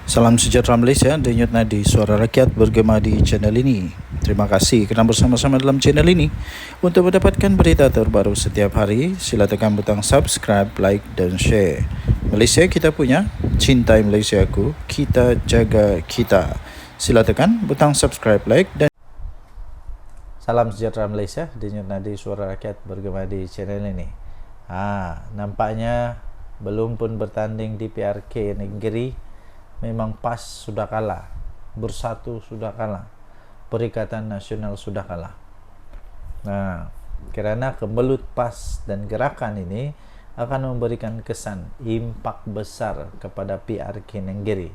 Salam sejahtera Malaysia, denyut nadi suara rakyat bergema di channel ini. Terima kasih kerana bersama-sama dalam channel ini. Untuk mendapatkan berita terbaru setiap hari, sila tekan butang subscribe, like dan share. Malaysia kita punya, cintai Malaysia aku, kita jaga kita. Sila tekan butang subscribe, like dan Salam sejahtera Malaysia, denyut nadi suara rakyat bergema di channel ini. Nampaknya belum pun bertanding di PRK negeri, memang PAS sudah kalah, Bersatu sudah kalah, Perikatan Nasional sudah kalah. Kerana kemelut PAS dan gerakan ini akan memberikan kesan impak besar kepada PRK negeri.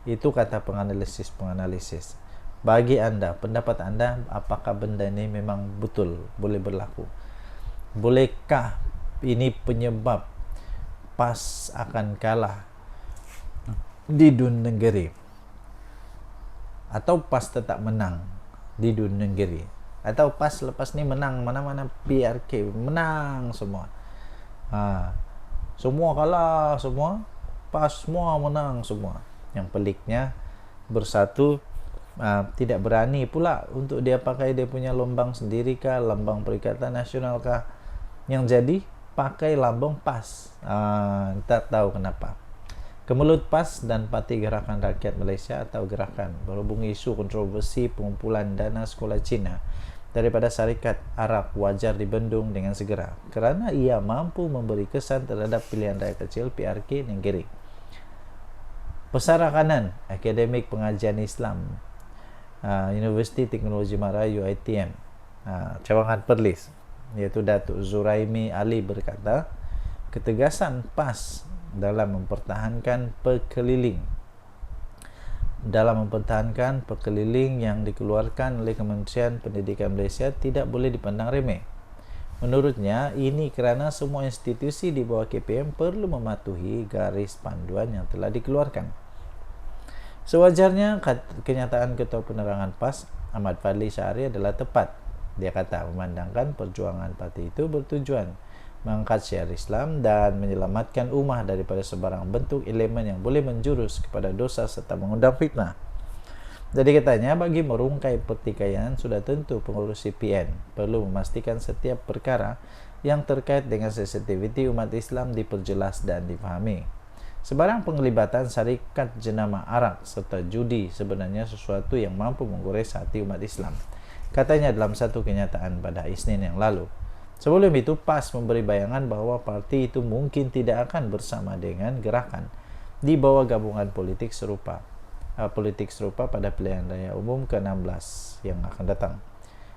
Itu kata penganalisis. Bagi anda, pendapat anda, apakah benda ini memang betul boleh berlaku? Bolehkah ini penyebab PAS akan kalah di Dun Negeri, atau PAS tetap menang di Dun Negeri, atau PAS lepas ni menang mana-mana PRK menang semua, semua kalah semua, PAS semua menang semua. Yang peliknya Bersatu tidak berani pula untuk dia pakai dia punya lambang sendiri kah, lambang Perikatan Nasional kah, yang jadi pakai lambang PAS. Tak tahu kenapa. Kemelut PAS dan Parti Gerakan Rakyat Malaysia atau Gerakan berhubung isu kontroversi pengumpulan dana sekolah Cina daripada syarikat Arab wajar dibendung dengan segera kerana ia mampu memberi kesan terhadap pilihan rakyat kecil PRK negeri. Pesara kanan Akademik Pengajian Islam Universiti Teknologi Mara UiTM cawangan Perlis, iaitu Datuk Zuraimi Ali berkata, ketegasan PAS dalam mempertahankan pekeliling yang dikeluarkan oleh Kementerian Pendidikan Malaysia tidak boleh dipandang remeh. Menurutnya, ini kerana semua institusi di bawah KPM perlu mematuhi garis panduan yang telah dikeluarkan. Sewajarnya, kenyataan Ketua Penerangan PAS Ahmad Fadli Syahari adalah tepat. Dia kata memandangkan perjuangan parti itu bertujuan mengangkat syiar Islam dan menyelamatkan ummah daripada sebarang bentuk elemen yang boleh menjurus kepada dosa serta mengundang fitnah. Jadi katanya, bagi merungkai pertikaian, sudah tentu pengurus CPN perlu memastikan setiap perkara yang terkait dengan sensitiviti umat Islam diperjelas dan difahami. Sebarang penglibatan syarikat jenama arak serta judi sebenarnya sesuatu yang mampu menggores hati umat Islam, katanya dalam satu kenyataan pada Isnin yang lalu. Sebelum itu, PAS memberi bayangan bahawa parti itu mungkin tidak akan bersama dengan gerakan di bawah gabungan politik serupa pada pilihan raya umum ke-16 yang akan datang.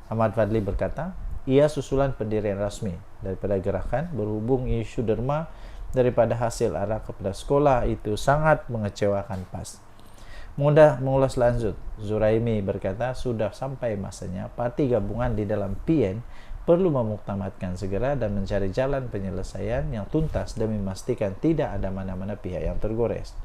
Ahmad Fadli berkata, ia susulan pendirian rasmi daripada gerakan berhubung isu derma daripada hasil arak kepada sekolah itu sangat mengecewakan PAS. Mengulas lanjut, Zuraimi berkata, sudah sampai masanya parti gabungan di dalam PN perlu memuktamadkan segera dan mencari jalan penyelesaian yang tuntas demi memastikan tidak ada mana-mana pihak yang tergores.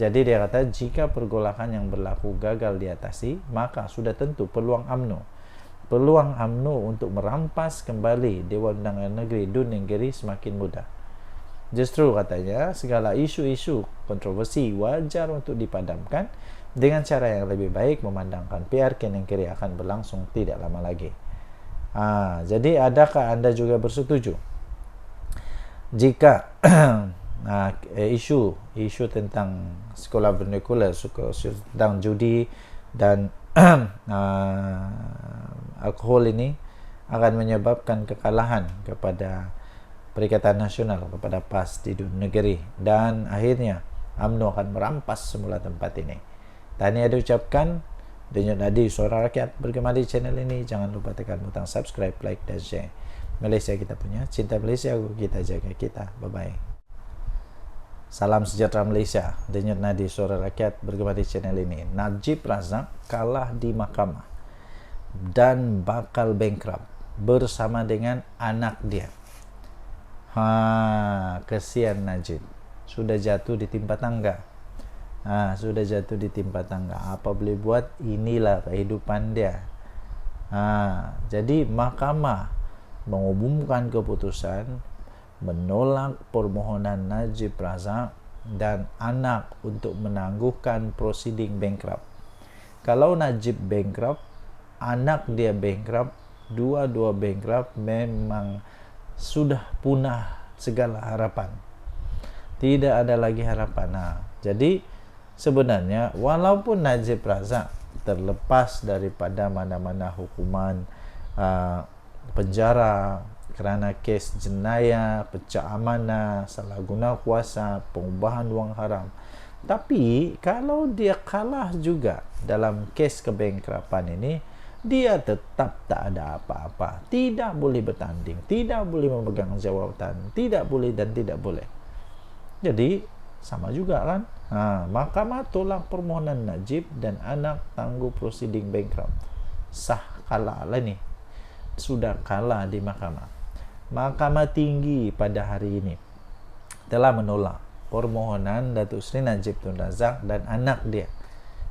Jadi dia kata, jika pergolakan yang berlaku gagal diatasi, maka sudah tentu peluang UMNO untuk merampas kembali Dewan Undangan Negeri Dun Negeri semakin mudah. Justru katanya, segala isu-isu kontroversi wajar untuk dipadamkan dengan cara yang lebih baik, memandangkan PRK negeri akan berlangsung tidak lama lagi. Jadi adakah anda juga bersetuju jika isu tentang sekolah vernacular, tentang judi dan alkohol ini akan menyebabkan kekalahan kepada Perikatan Nasional, kepada PAS di Dun Negeri, dan akhirnya UMNO akan merampas semula tempat ini? Tahniah diucapkan. Denyut nadi suara rakyat bergema di channel ini. Jangan lupa tekan butang subscribe, like dan share. Malaysia kita punya, cinta Malaysia aku, kita jaga kita. Bye bye. Salam sejahtera Malaysia, denyut nadi suara rakyat bergema di channel ini. Najib Razak kalah di mahkamah dan bakal bankrupt bersama dengan anak dia. Kesian Najib, sudah jatuh di timpa tangga. Apa boleh buat, inilah kehidupan dia. Jadi mahkamah mengumumkan keputusan menolak permohonan Najib Razak dan anak untuk menangguhkan prosiding bankrupt. Kalau Najib bankrupt, anak dia bankrupt, dua-dua bankrupt, memang sudah punah segala harapan. Tidak ada lagi harapan. Nah, jadi sebenarnya walaupun Najib Razak terlepas daripada mana-mana hukuman penjara kerana kes jenayah, pecah amanah, salah guna kuasa, pengubahan wang haram, tapi kalau dia kalah juga dalam kes kebankrapan ini, dia tetap tak ada apa-apa, tidak boleh bertanding, tidak boleh memegang jawatan, tidak boleh dan tidak boleh. Jadi sama juga kan. Mahkamah tolak permohonan Najib dan anak tangguh prosiding bankrupt. Sah, kalah lah ni, sudah kalah di mahkamah. Mahkamah Tinggi pada hari ini telah menolak permohonan Datuk Seri Najib Tun Razak dan anak dia,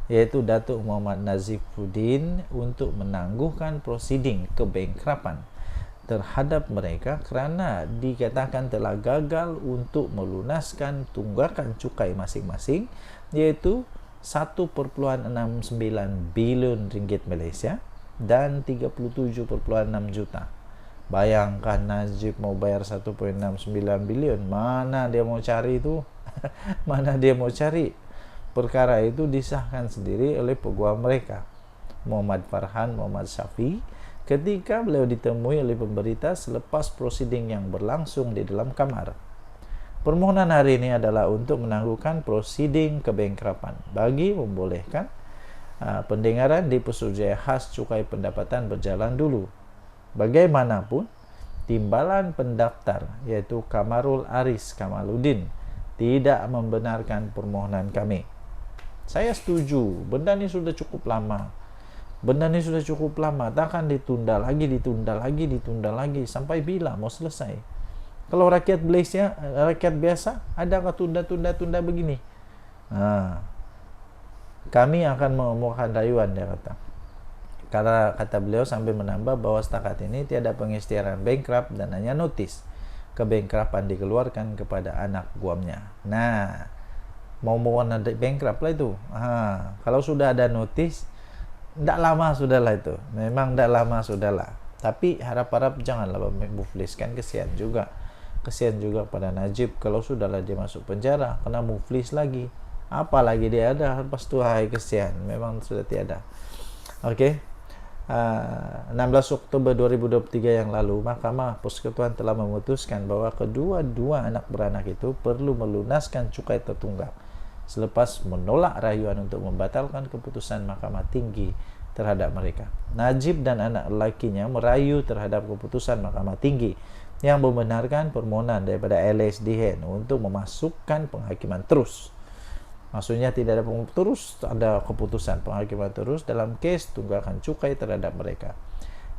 yaitu Datuk Muhammad Nazifuddin, untuk menangguhkan prosiding kebankrapan terhadap mereka kerana dikatakan telah gagal untuk melunaskan tunggakan cukai masing-masing, iaitu 1.69 bilion ringgit Malaysia dan 37.6 juta. Bayangkan Najib mau bayar 1.69 bilion, mana dia mau cari itu? Mana dia mau cari? Perkara itu disahkan sendiri oleh peguam mereka, Muhammad Farhan Muhammad Syafi, ketika beliau ditemui oleh pemberita selepas prosiding yang berlangsung di dalam kamar. Permohonan hari ini adalah untuk menangguhkan prosiding kebankrapan bagi membolehkan pendengaran di Pesuruhjaya Khas Cukai Pendapatan berjalan dulu. Bagaimanapun, timbalan pendaftar yaitu Kamarul Aris Kamaluddin tidak membenarkan permohonan kami. Saya setuju, benda ni sudah cukup lama. Takkan ditunda lagi. Sampai bila mau selesai? Kalau rakyat Malaysia, rakyat biasa, adakah tunda begini? Kami akan mengemukakan rayuan, dia kata. Karena kata beliau sambil menambah bahawa setakat ini tiada pengisytiharan bankrupt dan hanya notis kebankrapan dikeluarkan kepada anak guamnya. Nah, mau bankrupt lah itu. Kalau sudah ada notis, tidak lama sudahlah itu. Memang tidak lama sudahlah. Tapi harap-harap janganlah muflis, kan kesian juga. Kesian juga pada Najib kalau sudahlah dia masuk penjara, kena muflis lagi. Apalagi dia ada, lepas tu hai kesian. Memang sudah tiada. Okey. 16 Oktober 2023 yang lalu, Mahkamah Persekutuan telah memutuskan bahawa kedua-dua anak beranak itu perlu melunaskan cukai tertunggak selepas menolak rayuan untuk membatalkan keputusan Mahkamah Tinggi terhadap mereka. Najib dan anak lelakinya merayu terhadap keputusan Mahkamah Tinggi yang membenarkan permohonan daripada LSDN untuk memasukkan penghakiman terus. Maksudnya tidak ada terus, ada keputusan penghakiman terus dalam kes tunggakan cukai terhadap mereka.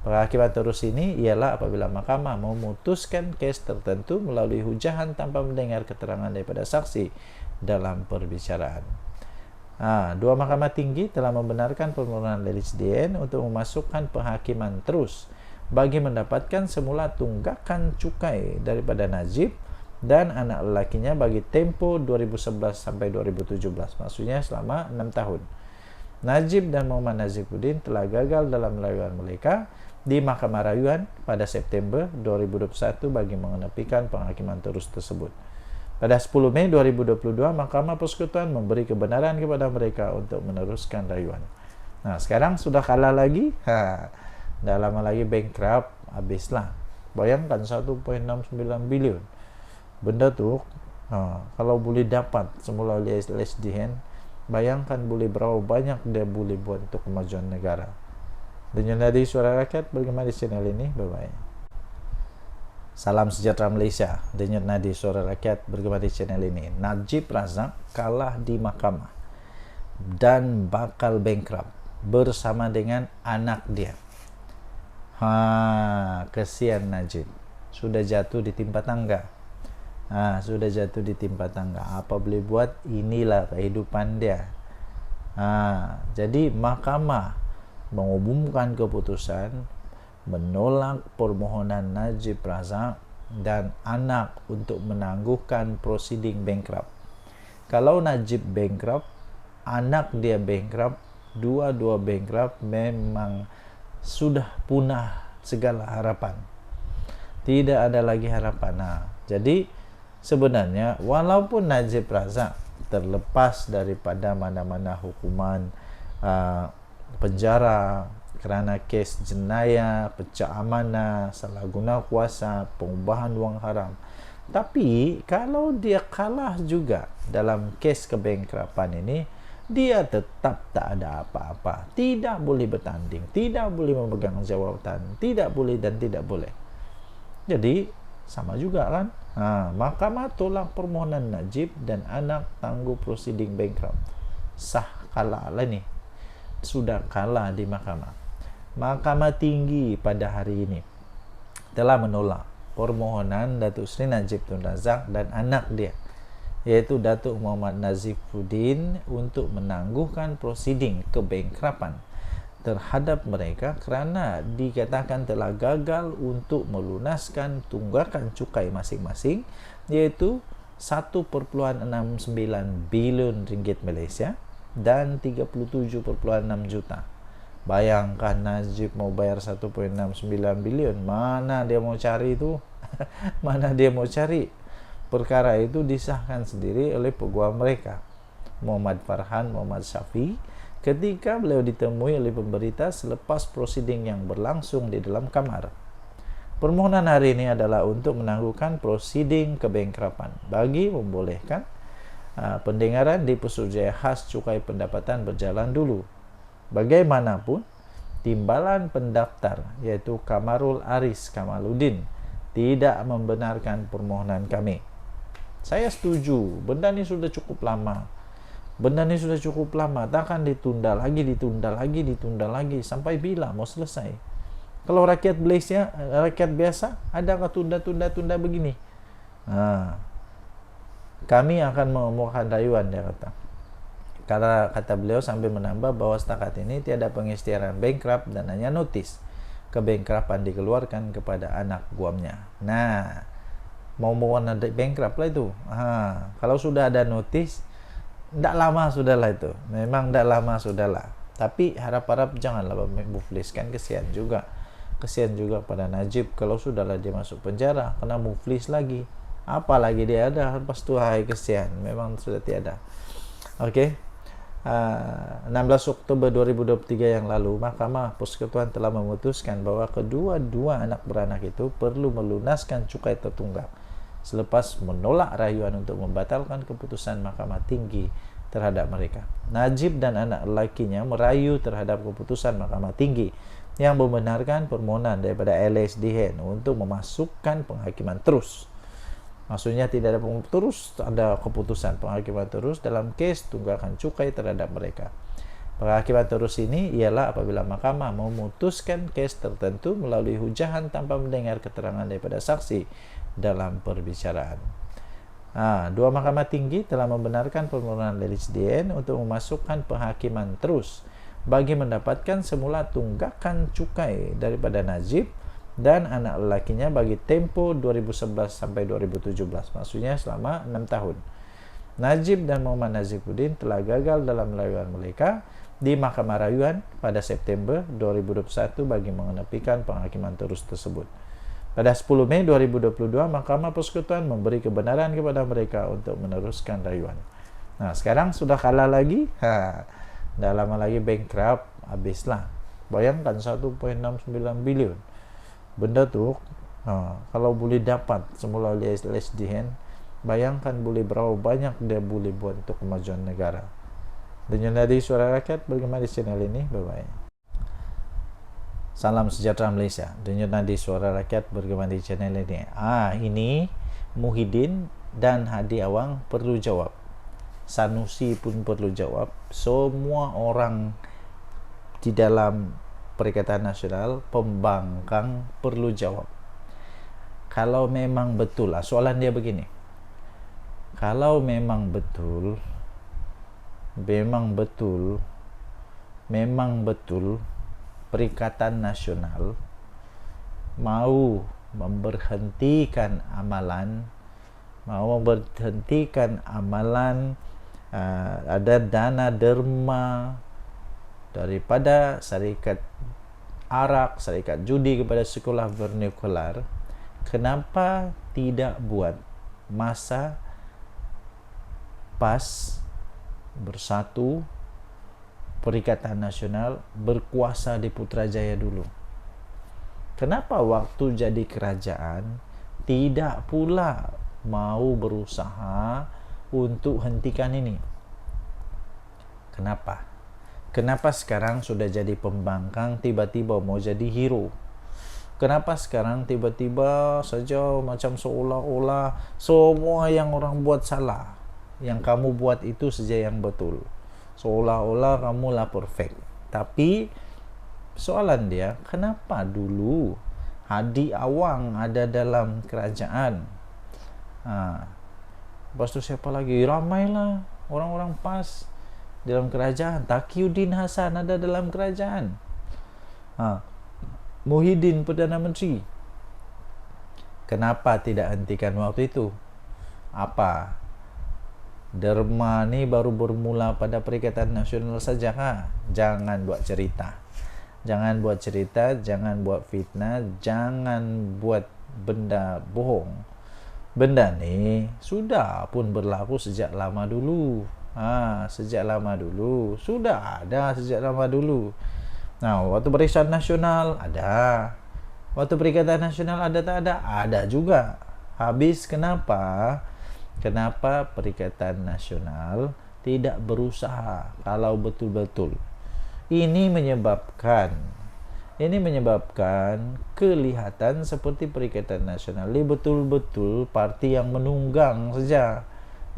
Penghakiman terus ini ialah apabila mahkamah memutuskan kes tertentu melalui hujahan tanpa mendengar keterangan daripada saksi dalam perbicaraan. Dua mahkamah tinggi telah membenarkan permohonan LSDN untuk memasukkan penghakiman terus bagi mendapatkan semula tunggakan cukai daripada Najib dan anak lelakinya bagi tempoh 2011 sampai 2017, maksudnya selama 6 tahun. Najib dan Muhammad Nazifuddin telah gagal dalam rayuan mereka di Mahkamah Rayuan pada September 2021 bagi mengenepikan penghakiman terus tersebut. Pada 10 Mei 2022, Mahkamah Persekutuan memberi kebenaran kepada mereka untuk meneruskan rayuan. Nah, sekarang sudah kalah lagi. Dah lama lagi bankrupt, habislah. Bayangkan 1.69 bilion. Benda tu kalau boleh dapat semula oleh LSDN, bayangkan boleh berapa banyak dia boleh buat untuk kemajuan negara. Dengan dari Suara Rakyat, bagaimana di channel ini? Bye-bye. Salam sejahtera Malaysia. Denyut nadi Suara Rakyat bergema di channel ini. Najib Razak kalah di mahkamah dan bakal bankrupt bersama dengan anak dia. Kesian Najib. Sudah jatuh di timpa tangga. Sudah jatuh di timpa tangga. Apa boleh buat? Inilah kehidupan dia. Jadi mahkamah mengumumkan keputusan menolak permohonan Najib Razak dan anak untuk menangguhkan prosiding bankrupt. Kalau Najib bankrupt, anak dia bankrupt, dua-dua bankrupt, memang sudah punah segala harapan. Tidak ada lagi harapan. Nah, jadi sebenarnya walaupun Najib Razak terlepas daripada mana-mana hukuman penjara kerana kes jenayah, pecah amanah, salah guna kuasa, pengubahan wang haram, tapi kalau dia kalah juga dalam kes kebankrapan ini, dia tetap tak ada apa-apa, tidak boleh bertanding, tidak boleh memegang jawatan, tidak boleh dan tidak boleh. Jadi sama juga kan. Mahkamah tolak permohonan Najib dan anak tangguh prosiding bankrupt. Sah, kalah lah ni. Sudah kalah di mahkamah. Mahkamah tinggi pada hari ini telah menolak permohonan Datuk Seri Najib Tun Razak dan anak dia, yaitu Datuk Muhammad Nazifuddin, untuk menangguhkan prosiding kebankrapan terhadap mereka kerana dikatakan telah gagal untuk melunaskan tunggakan cukai masing-masing, iaitu 1.69 bilion ringgit Malaysia dan 37.6 juta. Bayangkan Najib mau bayar 1.69 bilion, mana dia mau cari itu? Mana dia mau cari? Perkara itu disahkan sendiri oleh peguam mereka, Muhammad Farhan Muhammad Syafi, ketika beliau ditemui oleh pemberita selepas prosiding yang berlangsung di dalam kamar. Permohonan hari ini adalah untuk menangguhkan prosiding kebankrapan bagi membolehkan pendengaran di Pesuruhjaya Khas Cukai Pendapatan berjalan dulu. Bagaimanapun, timbalan pendaftar iaitu Kamarul Aris Kamaluddin tidak membenarkan permohonan kami. Saya setuju, benda ni sudah cukup lama. Takkan ditunda lagi. Sampai bila mau selesai? Kalau rakyat Malaysia, rakyat biasa, adakah tunda begini? Kami akan memohon rayuan, dia kata. Karena kata beliau sambil menambah bahawa setakat ini tiada pengisytiharan bankrupt dan hanya notis kebankrapan dikeluarkan kepada anak guamnya. Nah, mau ada bankrupt lah itu. Kalau sudah ada notis, tidak lama sudahlah itu. Memang tidak lama sudahlah. Tapi harap-harap janganlah muflis, kan kesian juga. Kesian juga pada Najib kalau sudahlah dia masuk penjara, kena muflis lagi. Apalagi dia ada, lepas tu hai kesian. Memang sudah tiada. Okey. 16 Oktober 2023 yang lalu, Mahkamah Persekutuan telah memutuskan bahawa kedua-dua anak beranak itu perlu melunaskan cukai tertunggak selepas menolak rayuan untuk membatalkan keputusan Mahkamah Tinggi terhadap mereka. Najib dan anak lelakinya merayu terhadap keputusan Mahkamah Tinggi yang membenarkan permohonan daripada LSDN untuk memasukkan penghakiman terus. Maksudnya tidak ada ada keputusan penghakiman terus dalam kes tunggakan cukai terhadap mereka. Penghakiman terus ini ialah apabila mahkamah memutuskan kes tertentu melalui hujahan tanpa mendengar keterangan daripada saksi dalam perbicaraan. Dua mahkamah tinggi telah membenarkan permohonan LSDN untuk memasukkan penghakiman terus bagi mendapatkan semula tunggakan cukai daripada Najib dan anak lelakinya bagi tempoh 2011 sampai 2017, maksudnya selama 6 tahun. Najib dan Muhammad Nazifuddin telah gagal dalam rayuan mereka di Mahkamah Rayuan pada September 2021 bagi mengenepikan penghakiman terus tersebut. Pada 10 Mei 2022, Mahkamah Persekutuan memberi kebenaran kepada mereka untuk meneruskan rayuan. Nah, sekarang sudah kalah lagi. Dah lama lagi bankrupt, habislah. Bayangkan 1.69 bilion. Benda tu kalau boleh dapat semula oleh LSDN, bayangkan boleh berapa banyak dia boleh buat untuk kemajuan negara. Dengan dari Suara Rakyat bergema di channel ini. Bye bye. Salam sejahtera Malaysia. Dengan dari Suara Rakyat bergema di channel ini. Ini Muhyiddin dan Hadi Awang perlu jawab. Sanusi pun perlu jawab. Semua orang di dalam Perikatan Nasional Pembangkang perlu jawab. Kalau memang betul, soalan dia begini. Kalau memang betul Perikatan Nasional mau memberhentikan amalan ada dana derma daripada syarikat arak, syarikat judi kepada sekolah vernikular, kenapa tidak buat masa PAS bersatu Perikatan Nasional berkuasa di Putrajaya dulu? Kenapa waktu jadi kerajaan tidak pula mau berusaha untuk hentikan ini? Kenapa? Kenapa sekarang sudah jadi pembangkang tiba-tiba mau jadi hero? Kenapa sekarang tiba-tiba saja macam seolah-olah semua yang orang buat salah, yang kamu buat itu saja yang betul, seolah-olah kamulah perfect? Tapi soalan dia, kenapa dulu Hadi Awang ada dalam kerajaan? Lepas tu siapa lagi? Ramailah orang-orang PAS dalam kerajaan. Taqiyuddin Hasan ada dalam kerajaan. Muhyiddin Perdana Menteri. Kenapa tidak hentikan waktu itu? Apa? Derma ni baru bermula pada Perikatan Nasional saja kah? Jangan buat cerita. Jangan buat cerita, jangan buat fitnah, jangan buat benda bohong. Benda ni sudah pun berlaku sejak lama dulu. Sejak lama dulu. Sudah ada sejak lama dulu. Nah, waktu Barisan Nasional ada. Waktu Perikatan Nasional ada tak ada? Ada juga. Habis kenapa? Kenapa Perikatan Nasional tidak berusaha kalau betul-betul? Ini menyebabkan kelihatan seperti Perikatan Nasional ini betul-betul parti yang menunggang saja,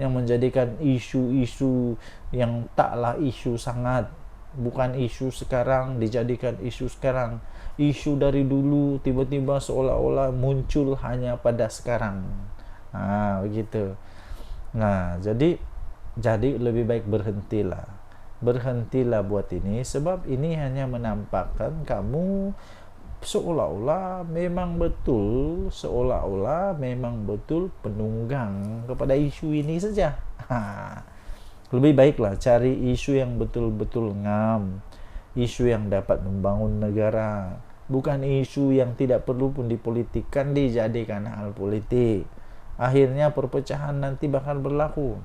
yang menjadikan isu-isu yang taklah isu sangat, bukan isu sekarang dijadikan isu sekarang, isu dari dulu tiba-tiba seolah-olah muncul hanya pada sekarang. Begitu. Nah, jadi lebih baik berhentilah buat ini, sebab ini hanya menampakkan kamu seolah-olah memang betul penunggang kepada isu ini saja. Lebih baiklah cari isu yang betul-betul ngam, isu yang dapat membangun negara, bukan isu yang tidak perlu pun dipolitikkan, dijadikan hal politik. Akhirnya perpecahan nanti bakal berlaku.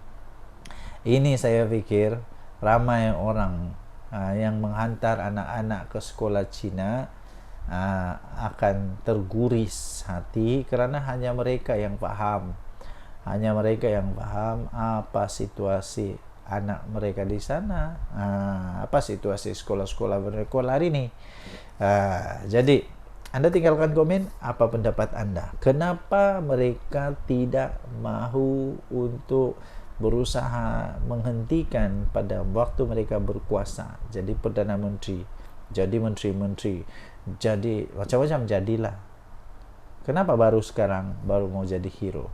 Ini saya pikir ramai orang yang menghantar anak-anak ke sekolah Cina akan terguris hati, kerana hanya mereka yang faham apa situasi anak mereka di sana, apa situasi sekolah-sekolah vernikular ini. Jadi Anda tinggalkan komen apa pendapat Anda. Kenapa mereka tidak mahu untuk berusaha menghentikan pada waktu mereka berkuasa, jadi Perdana Menteri, jadi Menteri-Menteri, jadi macam-macam jadilah. Kenapa baru sekarang baru mau jadi hero?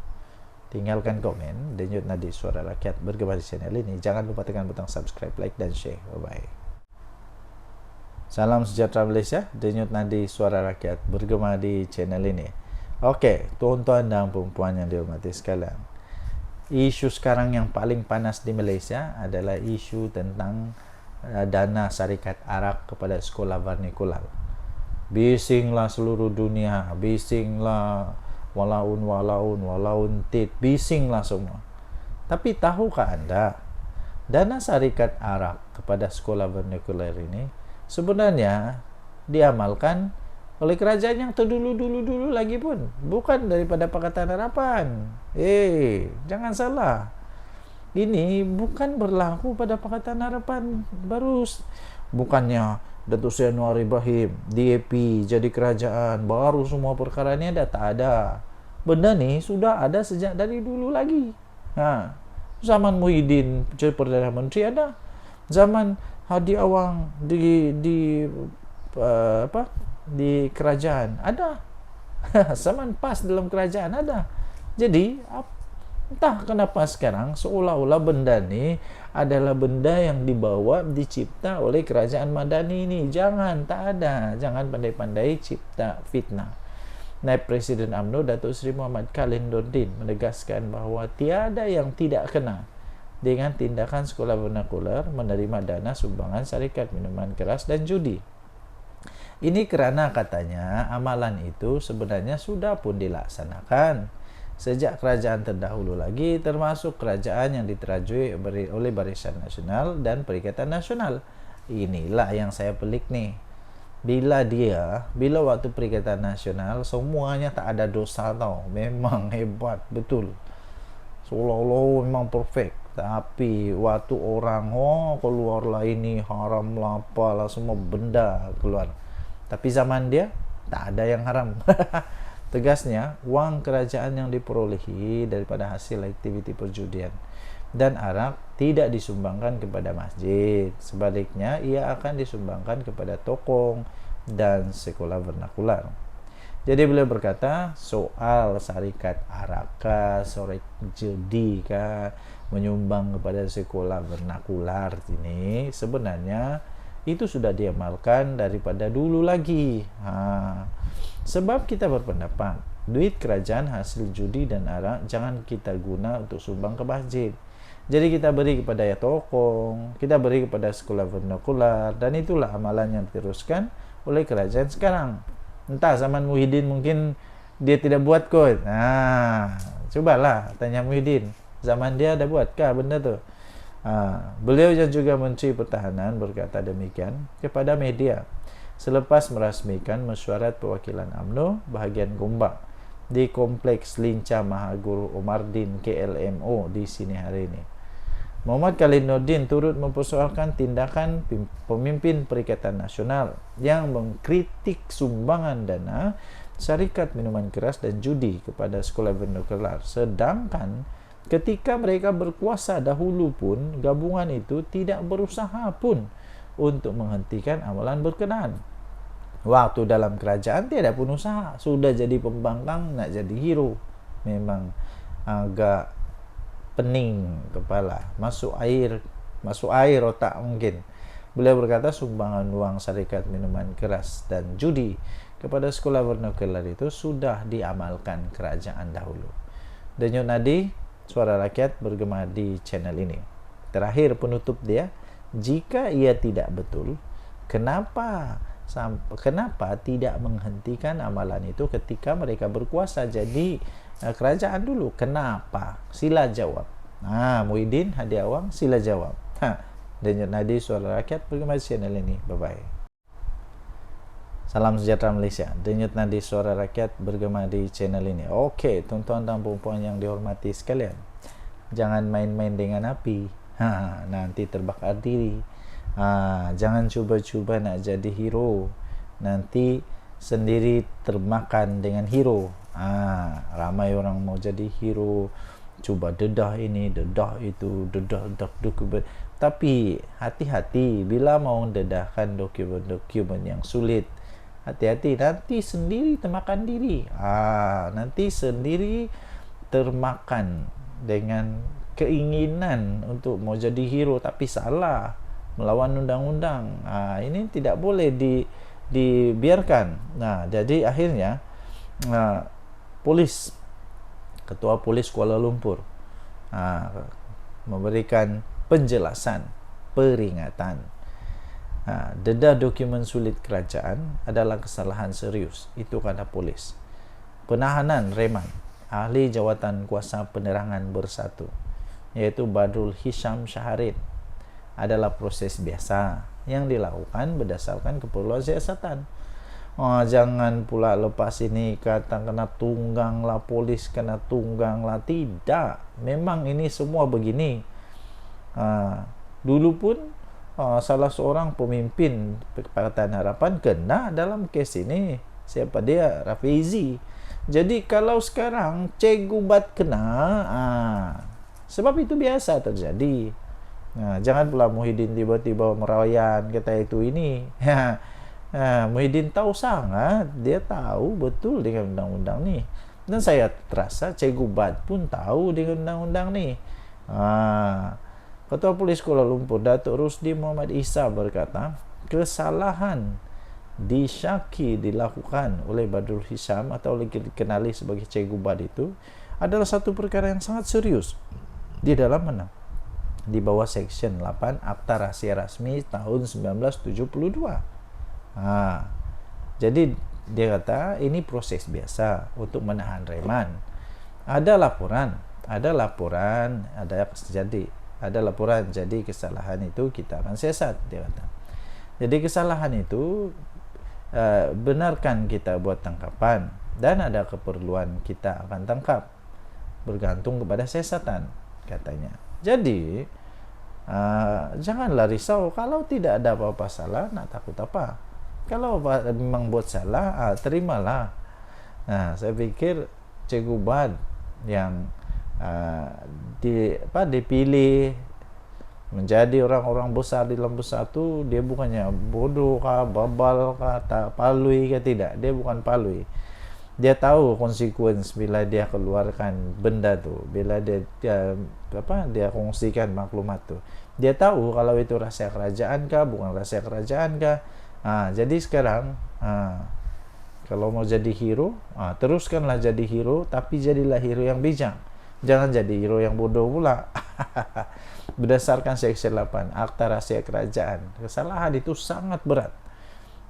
Tinggalkan komen. Denyut Nadi Suara Rakyat bergema di channel ini. Jangan lupa tekan butang subscribe, like dan share. Bye-bye. Salam sejahtera Malaysia. Denyut Nadi Suara Rakyat bergema di channel ini. Okey, tuan-tuan dan puan-puan yang dihormati sekalian, isu sekarang yang paling panas di Malaysia adalah isu tentang dana syarikat arak kepada sekolah vernikular. Bisinglah seluruh dunia, bisinglah walaun tit, bisinglah semua. Tapi tahukah Anda, dana syarikat arak kepada sekolah vernikular ini sebenarnya diamalkan oleh kerajaan yang terdulu-dulu lagi pun, bukan daripada Pakatan Harapan. Jangan salah. Ini bukan berlaku pada Pakatan Harapan baru. Bukannya Datuk Seri Anwar Ibrahim DAP jadi kerajaan baru semua perkara ini ada, tak ada. Benda ni sudah ada sejak dari dulu lagi. Zaman Muhyiddin jadi Perdana Menteri ada. Zaman Hadi Awang di kerajaan ada. Zaman PAS dalam kerajaan ada. Jadi entah kenapa sekarang seolah-olah benda ni adalah benda yang dicipta oleh kerajaan Madani ini. Jangan, tak ada. Jangan pandai-pandai cipta fitnah. Naib Presiden UMNO Datuk Seri Muhammad Khalil Nordin menegaskan bahawa tiada yang tidak kena dengan tindakan sekolah vernakular menerima dana sumbangan syarikat minuman keras dan judi. Ini karena katanya amalan itu sebenarnya sudah pun dilaksanakan sejak kerajaan terdahulu lagi, termasuk kerajaan yang diterajui oleh Barisan Nasional dan Perikatan Nasional. Inilah yang saya pelik nih. Bila waktu Perikatan Nasional semuanya tak ada dosa tau, memang hebat betul, seolah-olah memang perfect. Tapi waktu orang keluarlah ini haram lah apalah, semua benda keluar. Tapi zaman dia tak ada yang haram. Tegasnya, uang kerajaan yang diperolehi daripada hasil aktiviti perjudian dan arak tidak disumbangkan kepada masjid. Sebaliknya, ia akan disumbangkan kepada tokong dan sekolah vernakular. Jadi beliau berkata, soal syarikat arak, syarikat judi, menyumbang kepada sekolah vernakular ini sebenarnya itu sudah diamalkan daripada dulu lagi. Sebab kita berpendapat duit kerajaan hasil judi dan arak jangan kita guna untuk sumbang ke masjid. Jadi kita beri kepada ya tokong, kita beri kepada sekolah vernakular, dan itulah amalan yang diteruskan oleh kerajaan sekarang. Entah zaman Muhyiddin mungkin dia tidak buat kot. Cobalah tanya Muhyiddin, zaman dia ada buatkah benda tu? Beliau yang juga Menteri Pertahanan berkata demikian kepada media selepas merasmikan mesyuarat perwakilan UMNO bahagian Gombak di Kompleks Lincah Mahaguru Omardin KLMO di sini hari ini. Muhammad Khalid Nordin turut mempersoalkan tindakan pemimpin Perikatan Nasional yang mengkritik sumbangan dana syarikat minuman keras dan judi kepada sekolah vernakular, sedangkan ketika mereka berkuasa dahulu pun gabungan itu tidak berusaha pun untuk menghentikan amalan berkenaan. Waktu dalam kerajaan tiada pun usaha, sudah jadi pembangkang nak jadi hero. Memang agak pening kepala, masuk air otak mungkin. Beliau berkata sumbangan uang syarikat minuman keras dan judi kepada sekolah vernakular itu sudah diamalkan kerajaan dahulu. Denyut nadi suara rakyat bergema di channel ini. Terakhir penutup dia, jika ia tidak betul, kenapa tidak menghentikan amalan itu ketika mereka berkuasa jadi kerajaan dulu? Kenapa? Sila jawab. Muhyiddin, Hadi Awang, sila jawab. Denyut nadi suara rakyat bergema di channel ini. Bye bye. Salam sejahtera Malaysia. Denyut nadi suara rakyat bergema di channel ini. Okey, tuan-tuan dan puan-puan yang dihormati sekalian, jangan main-main dengan api. Nanti terbakar diri. Jangan cuba-cuba nak jadi hero, nanti sendiri termakan dengan hero. Ramai orang mau jadi hero, cuba dedah ini, dedah itu, dedah dokumen. Tapi hati-hati bila mau dedahkan dokumen yang sulit. Hati-hati, nanti sendiri termakan diri. Nanti sendiri termakan dengan keinginan untuk mau jadi hero tapi salah, melawan undang-undang. Ini tidak boleh dibiarkan. Jadi akhirnya Ketua Polis Kuala Lumpur memberikan penjelasan, peringatan. Dedah dokumen sulit kerajaan adalah kesalahan serius. Itu kata polis. Penahanan reman ahli jawatan kuasa penerangan bersatu, iaitu Badrul Hisham Syaharin, adalah proses biasa yang dilakukan berdasarkan keperluan siasatan. Jangan pula lepas ini kata kena tunggang lah, polis kena tunggang lah. Tidak, memang ini semua begini. Dulu pun salah seorang pemimpin Pakatan Harapan kena dalam kes ini. Siapa dia? Rafizi. Jadi kalau sekarang Cikgu Bat kena, sebab itu biasa terjadi. Jangan pula Muhyiddin tiba-tiba merawayan kata itu ini. Muhyiddin tahu sangat, dia tahu betul dengan undang-undang ni. Dan saya terasa Cikgu Bat pun tahu dengan undang-undang ni. Ketua Polis Kuala Lumpur Datuk Rusdi Muhammad Isa berkata, kesalahan disyaki dilakukan oleh Badrul Hisham atau dikenali sebagai Cikgu Bat itu adalah satu perkara yang sangat serius di dalam mana di bawah Section 8 Akta Rahasia Rasmi tahun 1972. Jadi dia kata ini proses biasa untuk menahan reman. Ada laporan, ada laporan, jadi kesalahan itu kita akan siasat, dia kata. Jadi kesalahan itu benarkan kita buat tangkapan dan ada keperluan kita akan tangkap, bergantung kepada siasatan, katanya. Jadi janganlah risau kalau tidak ada apa-apa salah, nak takut apa. Kalau memang buat salah, terimalah. Nah, saya pikir Cikgu Bad yang dipilih menjadi orang-orang besar di lembu satu, dia bukannya bodoh kah, babal kah, palui kah, tidak. Dia bukan palui. Dia tahu konsekuensi bila dia keluarkan benda tu, bila dia kongsikan maklumat tu. Dia tahu kalau itu rahasia kerajaan kah, bukan rahasia kerajaan kah. Jadi sekarang kalau mau jadi hero, teruskanlah jadi hero, tapi jadilah hero yang bijak. Jangan jadi hero yang bodoh pula. Berdasarkan Seksi 8 Akta Rahasia Kerajaan, kesalahan itu sangat berat.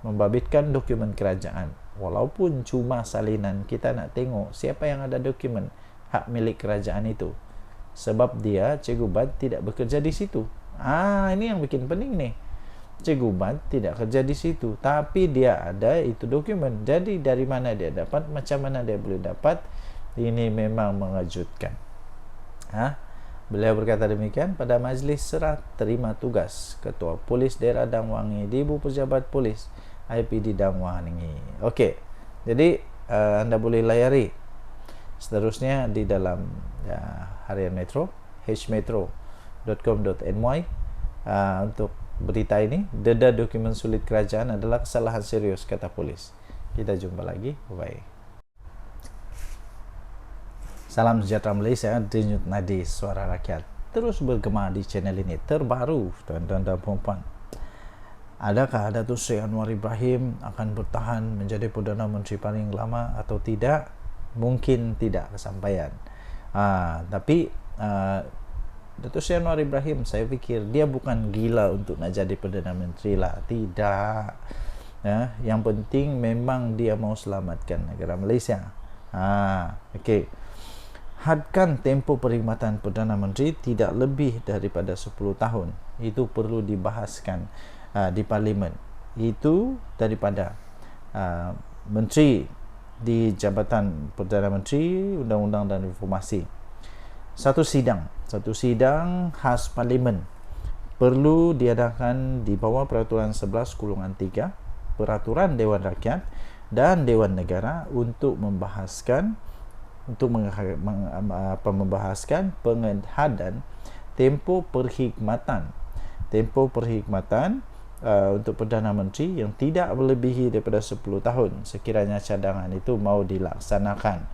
Membabitkan dokumen kerajaan, walaupun cuma salinan, kita nak tengok siapa yang ada dokumen hak milik kerajaan itu. Sebab dia, Cikgu Bad, tidak bekerja di situ. Ini yang bikin pening nih. Cikgu Bad tidak kerja di situ, tapi dia ada itu dokumen. Jadi dari mana dia dapat, macam mana dia boleh dapat? Ini memang mengejutkan. Beliau berkata demikian pada majlis serah terima tugas Ketua Polis Daerah Dang Wangi di Ibu Pejabat Polis IPD Dang Wangi. Okey, jadi anda boleh layari seterusnya di dalam Harian Metro, hmetro.com.my untuk berita ini. Deda dokumen sulit kerajaan adalah kesalahan serius, kata polis. Kita jumpa lagi. Bye. Salam sejahtera Malaysia, Denyut Nadi Suara Rakyat terus bergema di channel ini terbaru, tuan-tuan dan puan-puan. Adakah Datuk Seri Anwar Ibrahim akan bertahan menjadi Perdana Menteri paling lama atau tidak? Mungkin tidak kesampaian. Tapi Datuk Seri Anwar Ibrahim, saya fikir dia bukan gila untuk nak jadi Perdana Menteri lah. Tidak. Yang penting memang dia mau selamatkan negara Malaysia. Okey. Hadkan tempoh perkhidmatan Perdana Menteri tidak lebih daripada 10 tahun. Itu perlu dibahaskan di Parlimen. Itu daripada Menteri di Jabatan Perdana Menteri, Undang-Undang dan Informasi. Satu sidang khas Parlimen perlu diadakan di bawah Peraturan 11/3 Peraturan Dewan Rakyat dan Dewan Negara untuk membahaskan pengehadan tempoh perkhidmatan untuk Perdana Menteri yang tidak melebihi daripada 10 tahun sekiranya cadangan itu mau dilaksanakan.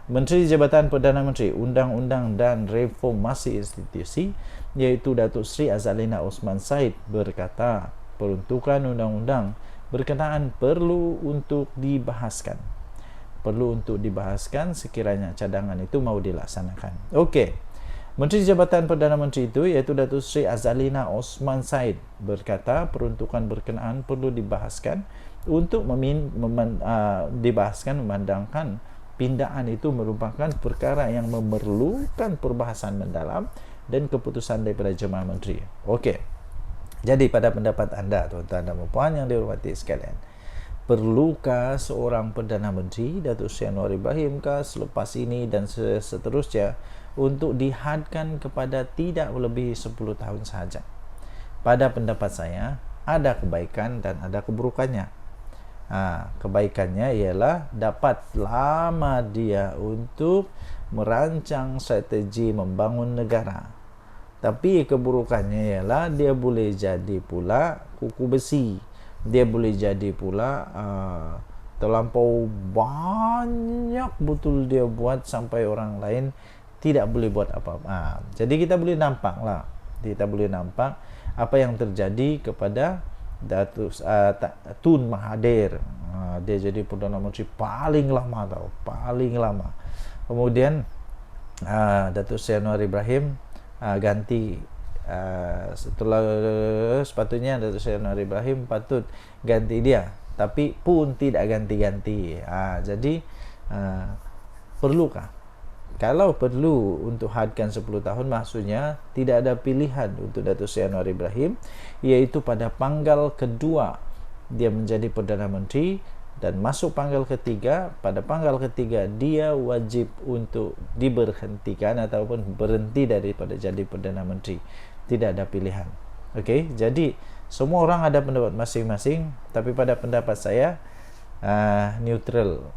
Menteri Jabatan Perdana Menteri, Undang-Undang dan Reformasi Institusi, iaitu Datuk Seri Azalina Osman Said, berkata peruntukan undang-undang berkenaan perlu untuk dibahaskan sekiranya cadangan itu mau dilaksanakan. Okey. Menteri Jabatan Perdana Menteri itu iaitu Datuk Seri Azalina Osman Said berkata peruntukan berkenaan perlu dibahaskan untuk memandangkan pindaan itu merupakan perkara yang memerlukan perbahasan mendalam dan keputusan daripada Jemaah Menteri. Okey. Jadi pada pendapat anda, tuan-tuan dan puan yang dihormati sekalian, perlukah seorang Perdana Menteri, Datuk Seri Anwar Ibrahim kah selepas ini dan seterusnya untuk dihadkan kepada tidak melebihi 10 tahun sahaja? Pada pendapat saya, ada kebaikan dan ada keburukannya. Kebaikannya ialah dapat lama dia untuk merancang strategi membangun negara. Tapi keburukannya ialah dia boleh jadi pula kuku besi. Dia boleh jadi pula terlampau banyak betul dia buat sampai orang lain tidak boleh buat apa-apa. Jadi kita boleh nampak apa yang terjadi kepada Datuk Tun Mahathir. Dia jadi Perdana Menteri paling lama Kemudian Datuk Seri Anwar Ibrahim ganti setelah sepatutnya Datuk Seri Anwar Ibrahim patut ganti dia, tapi pun tidak ganti-ganti. Jadi perlukah? Kalau perlu untuk hadkan 10 tahun, maksudnya tidak ada pilihan untuk Datuk Seri Anwar Ibrahim, iaitu pada panggal kedua dia menjadi Perdana Menteri, dan masuk panggal ketiga. Pada panggal ketiga dia wajib untuk diberhentikan ataupun berhenti daripada jadi Perdana Menteri. Tidak ada pilihan. Okey, jadi semua orang ada pendapat masing-masing, tapi pada pendapat saya neutral.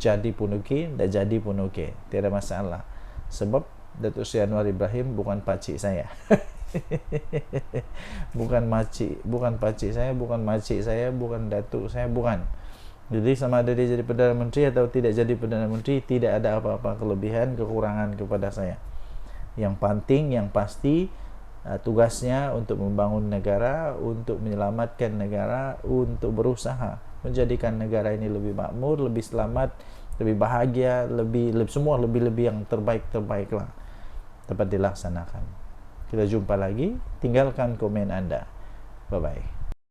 Jadi pun okey, tak jadi pun okey, tiada masalah. Sebab Datuk Seri Anwar Ibrahim bukan pakcik saya. bukan pakcik saya, bukan makcik saya, bukan datuk saya, bukan. Jadi sama ada dia jadi Perdana Menteri atau tidak jadi Perdana Menteri, tidak ada apa-apa kelebihan kekurangan kepada saya. Yang penting, yang pasti, tugasnya untuk membangun negara, untuk menyelamatkan negara, untuk berusaha menjadikan negara ini lebih makmur, lebih selamat, lebih bahagia, lebih semua lebih yang terbaik-terbaiklah dapat dilaksanakan. Kita jumpa lagi. Tinggalkan komen Anda. Bye bye.